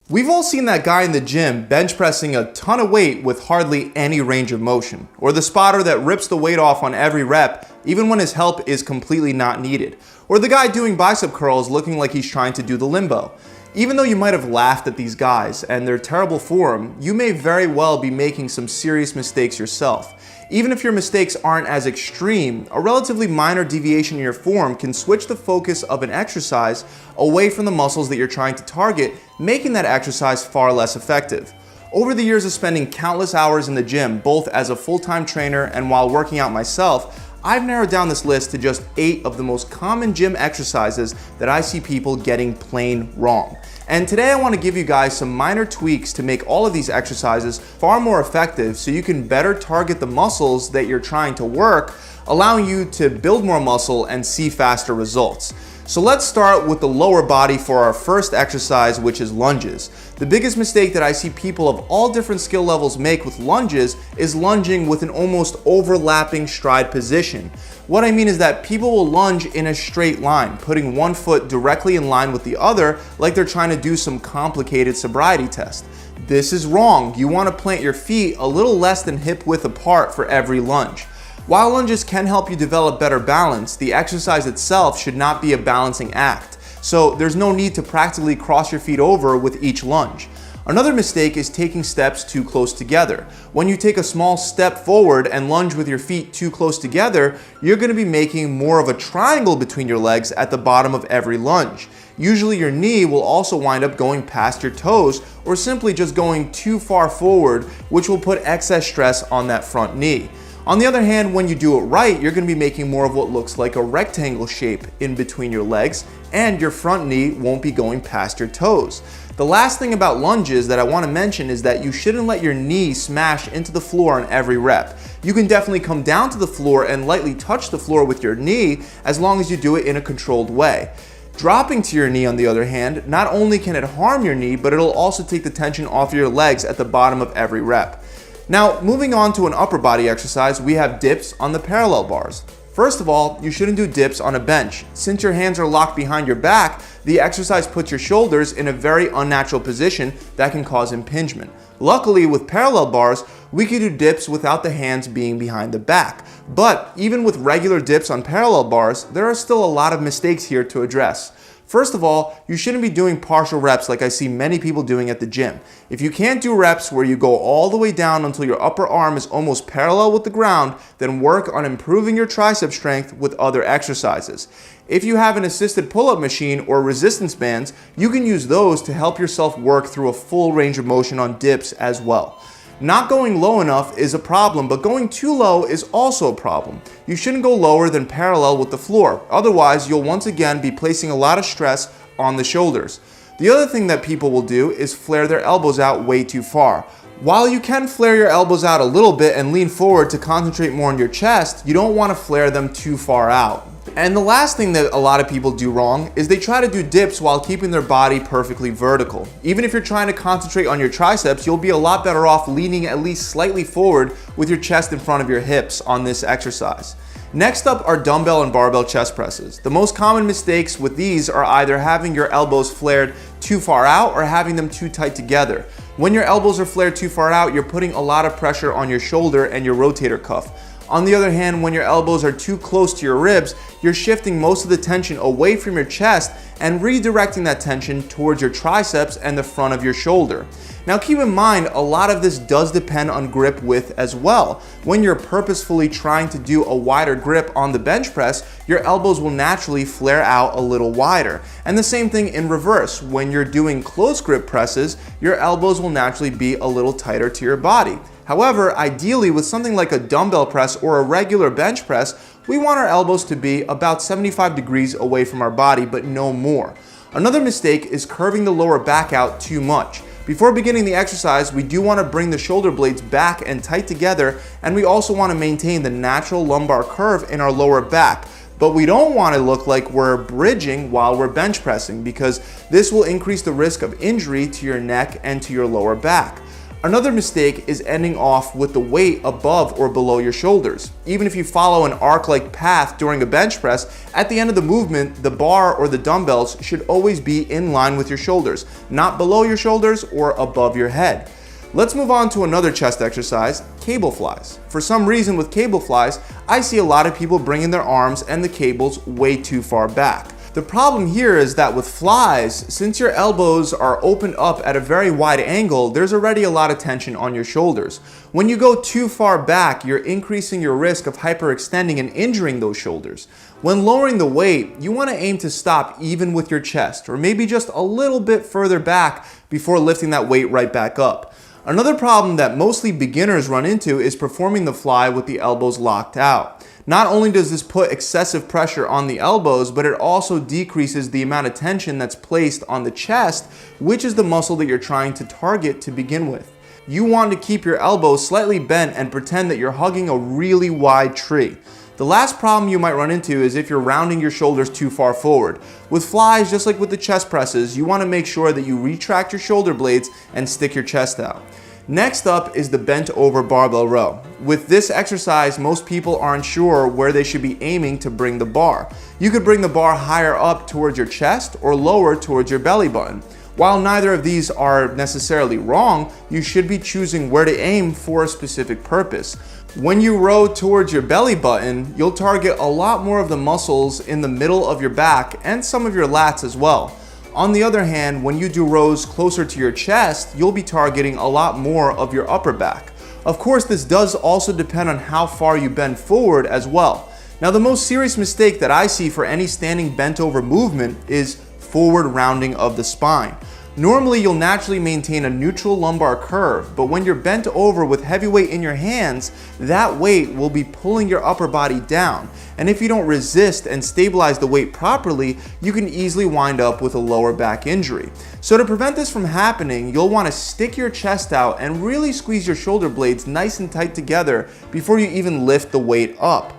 We've all seen that guy in the gym bench pressing a ton of weight with hardly any range of motion, or the spotter that rips the weight off on every rep even when his help is completely not needed, or the guy doing bicep curls looking like he's trying to do the limbo. Even though you might have laughed at these guys and their terrible form, you may very well be making some serious mistakes yourself. Even if your mistakes aren't as extreme, a relatively minor deviation in your form can switch the focus of an exercise away from the muscles that you're trying to target, making that exercise far less effective. Over the years of spending countless hours in the gym, both as a full-time trainer and while working out myself, I've narrowed down this list to just 8 of the most common gym exercises that I see people getting plain wrong. And today I want to give you guys some minor tweaks to make all of these exercises far more effective so you can better target the muscles that you're trying to work, allowing you to build more muscle and see faster results. So let's start with the lower body for our first exercise, which is lunges. The biggest mistake that I see people of all different skill levels make with lunges is lunging with an almost overlapping stride position. What I mean is that people will lunge in a straight line, putting one foot directly in line with the other like they're trying to do some complicated sobriety test. This is wrong. You want to plant your feet a little less than hip width apart for every lunge. While lunges can help you develop better balance, the exercise itself should not be a balancing act. So there's no need to practically cross your feet over with each lunge. Another mistake is taking steps too close together. When you take a small step forward and lunge with your feet too close together, you're going to be making more of a triangle between your legs at the bottom of every lunge. Usually your knee will also wind up going past your toes or simply just going too far forward, which will put excess stress on that front knee. On the other hand, when you do it right, you're going to be making more of what looks like a rectangle shape in between your legs, and your front knee won't be going past your toes. The last thing about lunges that I want to mention is that you shouldn't let your knee smash into the floor on every rep. You can definitely come down to the floor and lightly touch the floor with your knee as long as you do it in a controlled way. Dropping to your knee, on the other hand, not only can it harm your knee, but it'll also take the tension off your legs at the bottom of every rep. Now, moving on to an upper body exercise, we have dips on the parallel bars. First of all, you shouldn't do dips on a bench. Since your hands are locked behind your back, the exercise puts your shoulders in a very unnatural position that can cause impingement. Luckily, with parallel bars, we can do dips without the hands being behind the back. But even with regular dips on parallel bars, there are still a lot of mistakes here to address. First of all, you shouldn't be doing partial reps like I see many people doing at the gym. If you can't do reps where you go all the way down until your upper arm is almost parallel with the ground, then work on improving your tricep strength with other exercises. If you have an assisted pull-up machine or resistance bands, you can use those to help yourself work through a full range of motion on dips as well. Not going low enough is a problem, but going too low is also a problem. You shouldn't go lower than parallel with the floor. Otherwise, you'll once again be placing a lot of stress on the shoulders. The other thing that people will do is flare their elbows out way too far. While you can flare your elbows out a little bit and lean forward to concentrate more on your chest, you don't want to flare them too far out. And the last thing that a lot of people do wrong is they try to do dips while keeping their body perfectly vertical. Even if you're trying to concentrate on your triceps, you'll be a lot better off leaning at least slightly forward with your chest in front of your hips on this exercise. Next up are dumbbell and barbell chest presses. The most common mistakes with these are either having your elbows flared too far out or having them too tight together. When your elbows are flared too far out, you're putting a lot of pressure on your shoulder and your rotator cuff. On the other hand, when your elbows are too close to your ribs, you're shifting most of the tension away from your chest and redirecting that tension towards your triceps and the front of your shoulder. Now keep in mind, a lot of this does depend on grip width as well. When you're purposefully trying to do a wider grip on the bench press, your elbows will naturally flare out a little wider. And the same thing in reverse. When you're doing close grip presses, your elbows will naturally be a little tighter to your body. However, ideally with something like a dumbbell press or a regular bench press, we want our elbows to be about 75 degrees away from our body, but no more. Another mistake is curving the lower back out too much. Before beginning the exercise, we do want to bring the shoulder blades back and tight together, and we also want to maintain the natural lumbar curve in our lower back. But we don't want to look like we're bridging while we're bench pressing, because this will increase the risk of injury to your neck and to your lower back. Another mistake is ending off with the weight above or below your shoulders. Even if you follow an arc-like path during a bench press, at the end of the movement, the bar or the dumbbells should always be in line with your shoulders, not below your shoulders or above your head. Let's move on to another chest exercise, cable flies. For some reason with cable flies, I see a lot of people bringing their arms and the cables way too far back. The problem here is that with flies, since your elbows are opened up at a very wide angle, there's already a lot of tension on your shoulders. When you go too far back, you're increasing your risk of hyperextending and injuring those shoulders. When lowering the weight, you want to aim to stop even with your chest, or maybe just a little bit further back before lifting that weight right back up. Another problem that mostly beginners run into is performing the fly with the elbows locked out. Not only does this put excessive pressure on the elbows, but it also decreases the amount of tension that's placed on the chest, which is the muscle that you're trying to target to begin with. You want to keep your elbows slightly bent and pretend that you're hugging a really wide tree. The last problem you might run into is if you're rounding your shoulders too far forward. With flies, just like with the chest presses, you want to make sure that you retract your shoulder blades and stick your chest out. Next up is the bent over barbell row. With this exercise, most people aren't sure where they should be aiming to bring the bar. You could bring the bar higher up towards your chest or lower towards your belly button. While neither of these are necessarily wrong, you should be choosing where to aim for a specific purpose. When you row towards your belly button, you'll target a lot more of the muscles in the middle of your back and some of your lats as well. On the other hand, when you do rows closer to your chest, you'll be targeting a lot more of your upper back. Of course, this does also depend on how far you bend forward as well. Now, the most serious mistake that I see for any standing bent over movement is forward rounding of the spine. Normally, you'll naturally maintain a neutral lumbar curve, but when you're bent over with heavy weight in your hands, that weight will be pulling your upper body down. And if you don't resist and stabilize the weight properly, you can easily wind up with a lower back injury. So to prevent this from happening, you'll want to stick your chest out and really squeeze your shoulder blades nice and tight together before you even lift the weight up.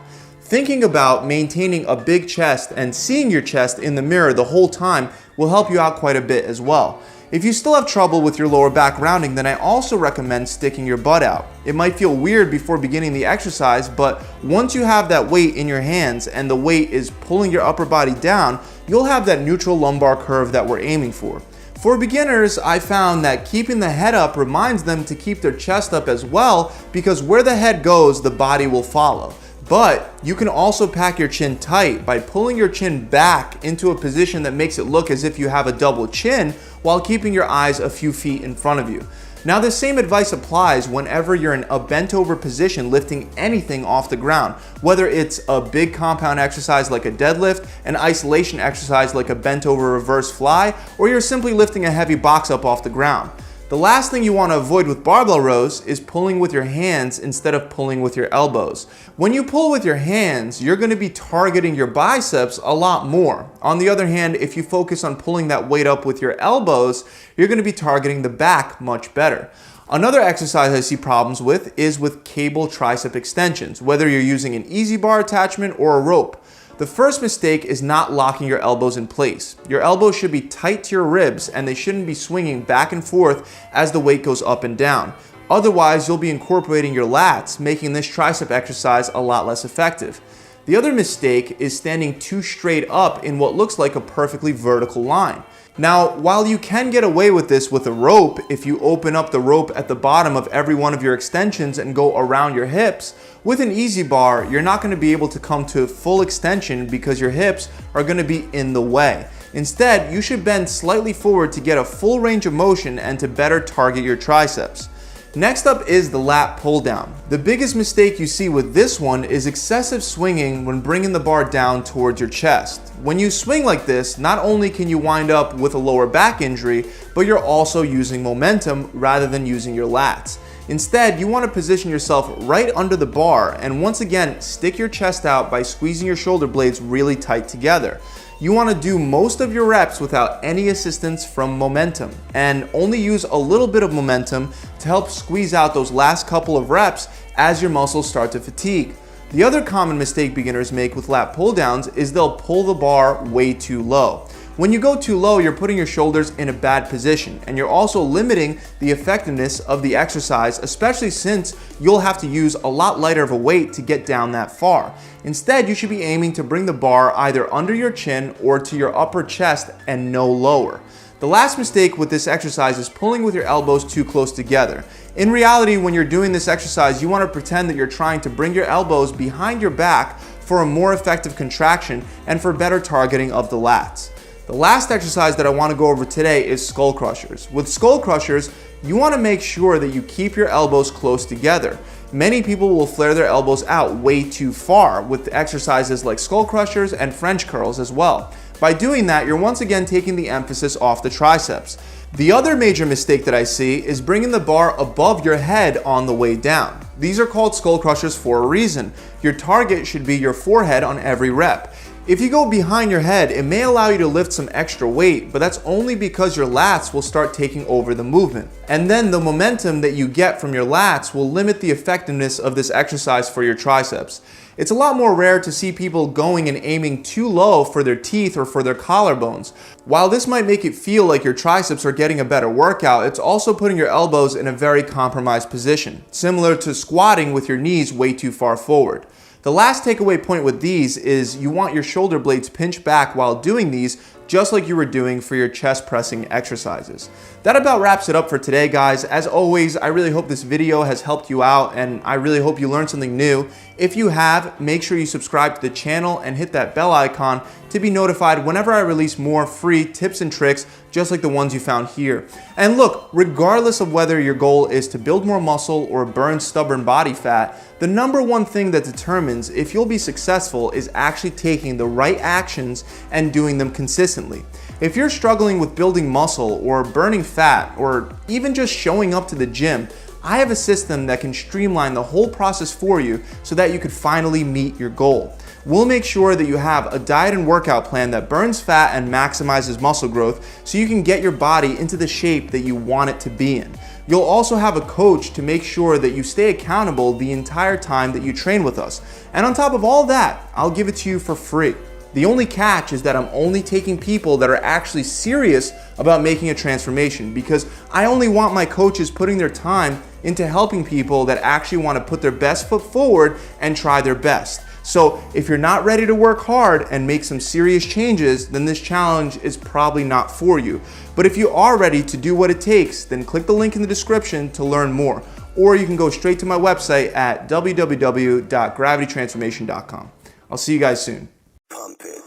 Thinking about maintaining a big chest and seeing your chest in the mirror the whole time will help you out quite a bit as well. If you still have trouble with your lower back rounding, then I also recommend sticking your butt out. It might feel weird before beginning the exercise, but once you have that weight in your hands and the weight is pulling your upper body down, you'll have that neutral lumbar curve that we're aiming for. For beginners, I found that keeping the head up reminds them to keep their chest up as well, because where the head goes, the body will follow. But you can also pack your chin tight by pulling your chin back into a position that makes it look as if you have a double chin while keeping your eyes a few feet in front of you. Now, the same advice applies whenever you're in a bent over position lifting anything off the ground, whether it's a big compound exercise like a deadlift, an isolation exercise like a bent over reverse fly, or you're simply lifting a heavy box up off the ground. The last thing you want to avoid with barbell rows is pulling with your hands instead of pulling with your elbows. When you pull with your hands, you're going to be targeting your biceps a lot more. On the other hand, if you focus on pulling that weight up with your elbows, you're going to be targeting the back much better. Another exercise I see problems with is with cable tricep extensions, whether you're using an EZ bar attachment or a rope. The first mistake is not locking your elbows in place. Your elbows should be tight to your ribs and they shouldn't be swinging back and forth as the weight goes up and down. Otherwise, you'll be incorporating your lats, making this tricep exercise a lot less effective. The other mistake is standing too straight up in what looks like a perfectly vertical line. Now, while you can get away with this with a rope, if you open up the rope at the bottom of every one of your extensions and go around your hips, with an EZ bar, you're not going to be able to come to full extension because your hips are going to be in the way. Instead, you should bend slightly forward to get a full range of motion and to better target your triceps. Next up is the lat pull down. The biggest mistake you see with this one is excessive swinging when bringing the bar down towards your chest. When you swing like this, not only can you wind up with a lower back injury, but you're also using momentum rather than using your lats. Instead, you want to position yourself right under the bar and once again stick your chest out by squeezing your shoulder blades really tight together. You want to do most of your reps without any assistance from momentum and only use a little bit of momentum to help squeeze out those last couple of reps as your muscles start to fatigue. The other common mistake beginners make with lat pull downs is they'll pull the bar way too low. When you go too low, you're putting your shoulders in a bad position, and you're also limiting the effectiveness of the exercise, especially since you'll have to use a lot lighter of a weight to get down that far. Instead, you should be aiming to bring the bar either under your chin or to your upper chest and no lower. The last mistake with this exercise is pulling with your elbows too close together. In reality, when you're doing this exercise, you want to pretend that you're trying to bring your elbows behind your back for a more effective contraction and for better targeting of the lats. The last exercise that I want to go over today is skull crushers. With skull crushers, you want to make sure that you keep your elbows close together. Many people will flare their elbows out way too far with exercises like skull crushers and French curls as well. By doing that, you're once again taking the emphasis off the triceps. The other major mistake that I see is bringing the bar above your head on the way down. These are called skull crushers for a reason. Your target should be your forehead on every rep. If you go behind your head, it may allow you to lift some extra weight, but that's only because your lats will start taking over the movement. And then the momentum that you get from your lats will limit the effectiveness of this exercise for your triceps. It's a lot more rare to see people going and aiming too low for their teeth or for their collarbones. While this might make it feel like your triceps are getting a better workout, it's also putting your elbows in a very compromised position, similar to squatting with your knees way too far forward. The last takeaway point with these is you want your shoulder blades pinched back while doing these, just like you were doing for your chest pressing exercises. That about wraps it up for today, guys. As always, I really hope this video has helped you out, and I really hope you learned something new. If you have, make sure you subscribe to the channel and hit that bell icon to be notified whenever I release more free tips and tricks just like the ones you found here. And look, regardless of whether your goal is to build more muscle or burn stubborn body fat, the number one thing that determines if you'll be successful is actually taking the right actions and doing them consistently. If you're struggling with building muscle or burning fat or even just showing up to the gym, I have a system that can streamline the whole process for you so that you could finally meet your goal. We'll make sure that you have a diet and workout plan that burns fat and maximizes muscle growth so you can get your body into the shape that you want it to be in. You'll also have a coach to make sure that you stay accountable the entire time that you train with us. And on top of all that, I'll give it to you for free. The only catch is that I'm only taking people that are actually serious about making a transformation, because I only want my coaches putting their time into helping people that actually want to put their best foot forward and try their best. So if you're not ready to work hard and make some serious changes, then this challenge is probably not for you. But if you are ready to do what it takes, then click the link in the description to learn more. Or you can go straight to my website at www.gravitytransformation.com. I'll see you guys soon. Pump it.